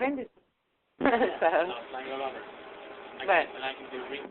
offended. So, but I can do reading.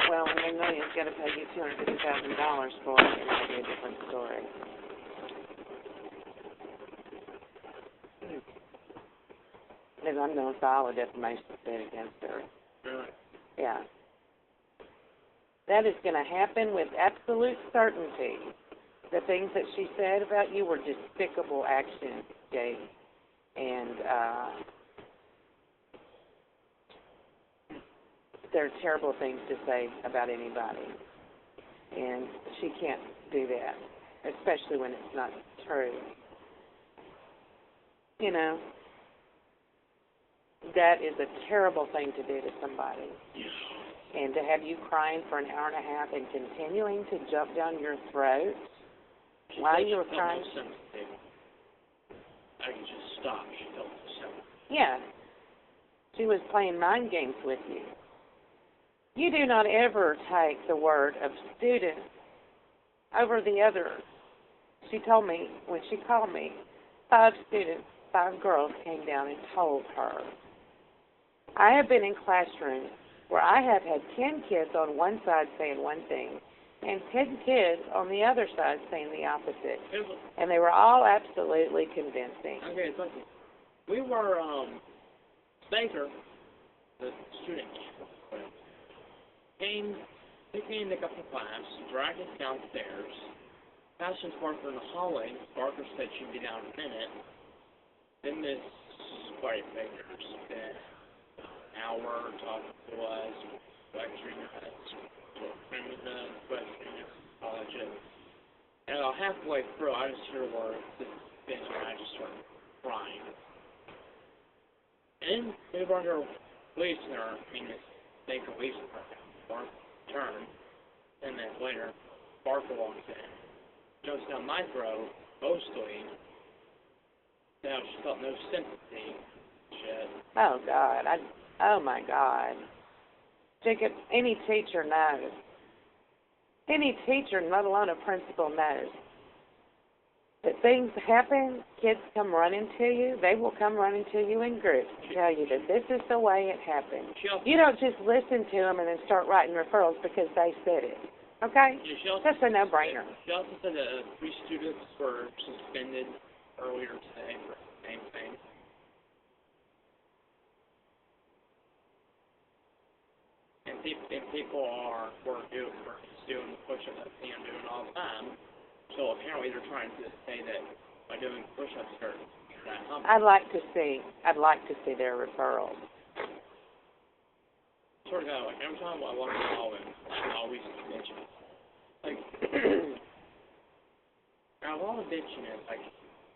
well, when they know he's got to pay you $250,000 for it, it might be a different story. Because I'm going to file a defamation suit against her. Really? Yeah. That is going to happen with absolute certainty. The things that she said about you were despicable actions, Jake. And they're terrible things to say about anybody. And she can't do that, especially when it's not true. You know, that is a terrible thing to do to somebody. And to have you crying for an hour and a half and continuing to jump down your throat while you were crying. I can just stop. She felt the same. Yeah. She was playing mind games with you. You do not ever take the word of student over the other. She told me, when she called me, 5 students, 5 girls came down and told her. I have been in classrooms where I have had 10 kids on one side saying one thing and 10 kids on the other side saying the opposite. And they were all absolutely convincing. Okay, it's like we were, Baker, the student, they came to pick up the class, dragged us downstairs, passed us Barker in the hallway. Barker said she'd be down in a minute. Then Miss White Baker spent an hour talking to us, lecturing us, questioning us, apologizing. And about halfway through, I just hear words, and I just started crying. And then we brought her leaves in her, Miss Baker leaves in her. Barker turned, 10 minutes later, Barker walks in, jumps down my throat, mostly. Now she felt no sympathy. Shit. Oh, God. Oh, my God. Jacob, any teacher knows. Any teacher, let alone a principal, knows that things happen, kids come running to you, they will come running to you in groups to tell you that this is the way it happened. You don't just listen to them and then start writing referrals because they said it. Okay? That's a no-brainer. She also said that 3 students were suspended earlier today for the same thing. And people were doing push-ups that I'm doing all the time. So apparently they're trying to say that by doing push-ups they're not humble. I'd like to see their referrals. Sort of like every time I want to call him, I always mention it. Like now a lot of bitching is like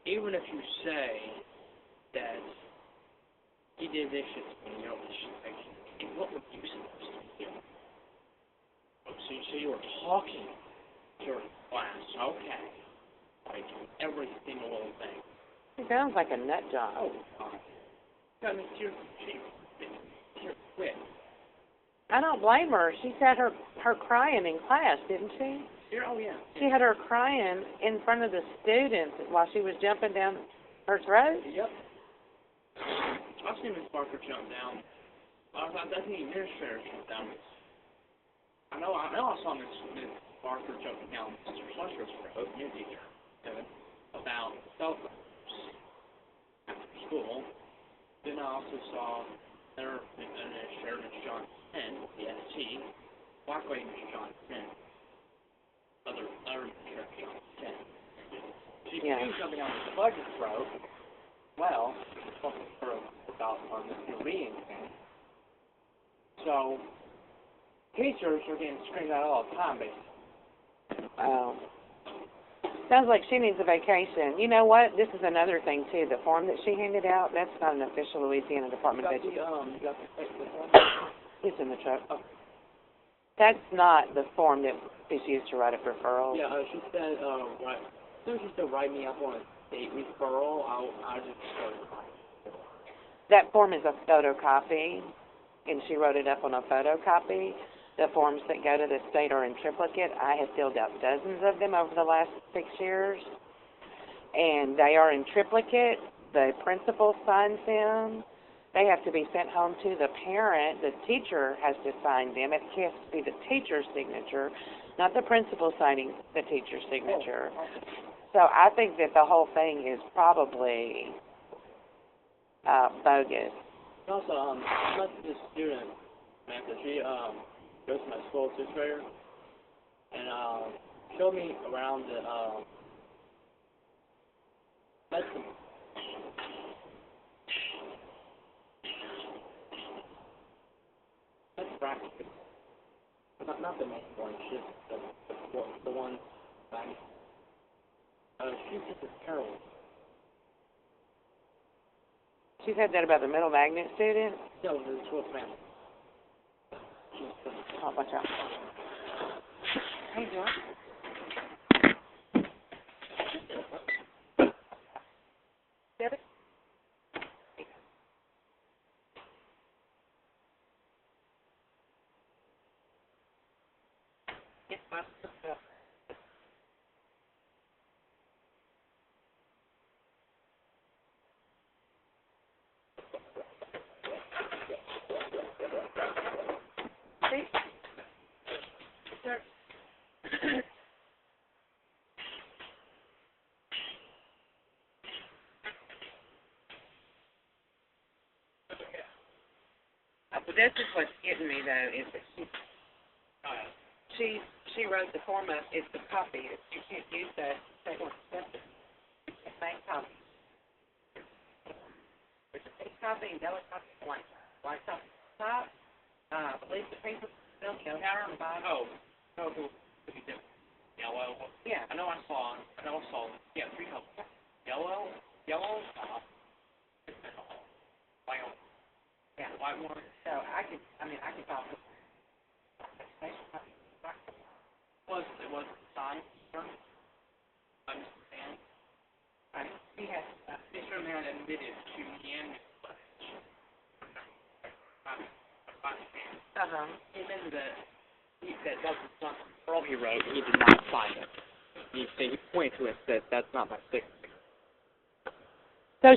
even if you say that he did this shit to me, you know, it's just like what were you supposed to do? So you were talking to your class, okay. Like every single little thing. It sounds like a nut job. Oh, God. Got me tears quit. I don't blame her. She had her crying in class, didn't she? Oh, yeah. She had her crying in front of the students while she was jumping down her throat? Yep. I've seen Miss Barker jump down. I think the administrator jumped down. I know I saw Miss Barker jumping down Mr. Fletcher's throat, new teacher, about cell phones after school. Then I also saw another administrator, Ms. John Penn, the ST, Black Lady Ms. John Penn, other administrator, John Penn. She was jumping down Mr. Fletcher's throat. Well, for about on the reading thing. So, teachers are getting screamed at all the time, basically. Oh. Sounds like she needs a vacation. You know what? This is another thing, too. The form that she handed out, that's not an official Louisiana Department of Education. You got the form? It's in the truck. Oh. That's not the form that is used to write a referral. Yeah, she said, right. As soon as she said write me up on a state referral, I just started crying. That form is a photocopy, and she wrote it up on a photocopy. The forms that go to the state are in triplicate. I have filled out dozens of them over the last 6 years, and they are in triplicate. The principal signs them. They have to be sent home to the parent. The teacher has to sign them. It has to be the teacher's signature, not the principal signing the teacher's signature. So I think that the whole thing is probably bogus. Also, I met this student, Samantha. She goes to my school, 6th grader, and showed me around the medicine. That's practice. Not the main one, just the one thing. She's just terrible. She said that about the middle magnet student? No, the 12th family. Oh, watch out. How you doing? Debbie? Yes, ma'am. See? Sir. But this is what's getting me though, is that she wrote the form up. It's the copy. You can't use that second step. It's the same copy. It's a pink copy, yellow copy, white copy. Top. Please the paper. Counter on the bottom. Oh, yellow. Yeah. I know I saw. Yeah, 3 colors. Yellow. White. Yeah. White one. So I could copy. It was signed. Understand. He has. Mr. Man admitted to Yan. He admitted that that's not the referral he wrote. He did not sign it. He pointed to it that that's not my signature. So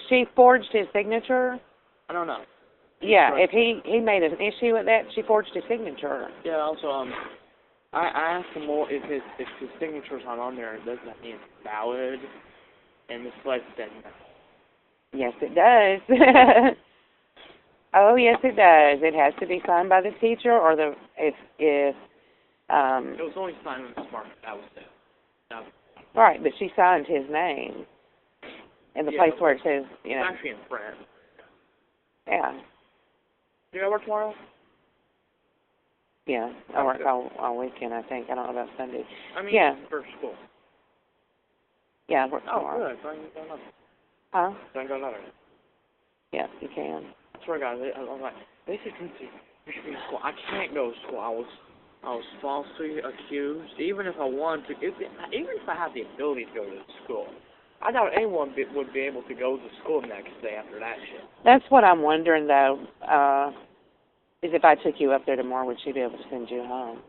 she forged his signature? I don't know. Yeah, if he made an issue with that, she forged his signature. Yeah. Also, I asked him more if his signature's not on there. Does that mean it's valid? And Miss Flex said no. Yes, it does. Oh, yes, it does. It has to be signed by the teacher, or if It was only signed with Miss Martin. That was it. No. Right, but she signed his name in the place where it says, you know. It's actually in print. Yeah. Do you work tomorrow? Yeah, I work all weekend, I think. I don't know about Sunday. I mean, yeah. For school. Yeah, I work tomorrow. Oh, good. So I can go another. Huh? So I can go another. Yes, you can. I swear to God, I was like, they said you should be in school. I can't go to school. I was falsely accused. Even if I wanted to, even if I had the ability to go to school, I doubt anyone would be able to go to school the next day after that shit. That's what I'm wondering, though, is if I took you up there tomorrow, would she be able to send you home?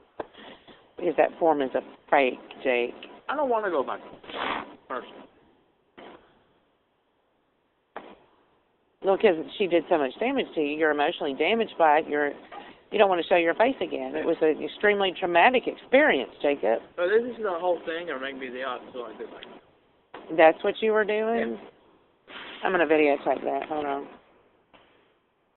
Because that form is a fake, Jake. I don't want to go back personally. Well, because she did so much damage to you, you're emotionally damaged by it. You don't want to show your face again. It was an extremely traumatic experience, Jacob. So this is the whole thing, or maybe the opposite like this. That's what you were doing? Yeah. I'm going to videotape that. Hold on.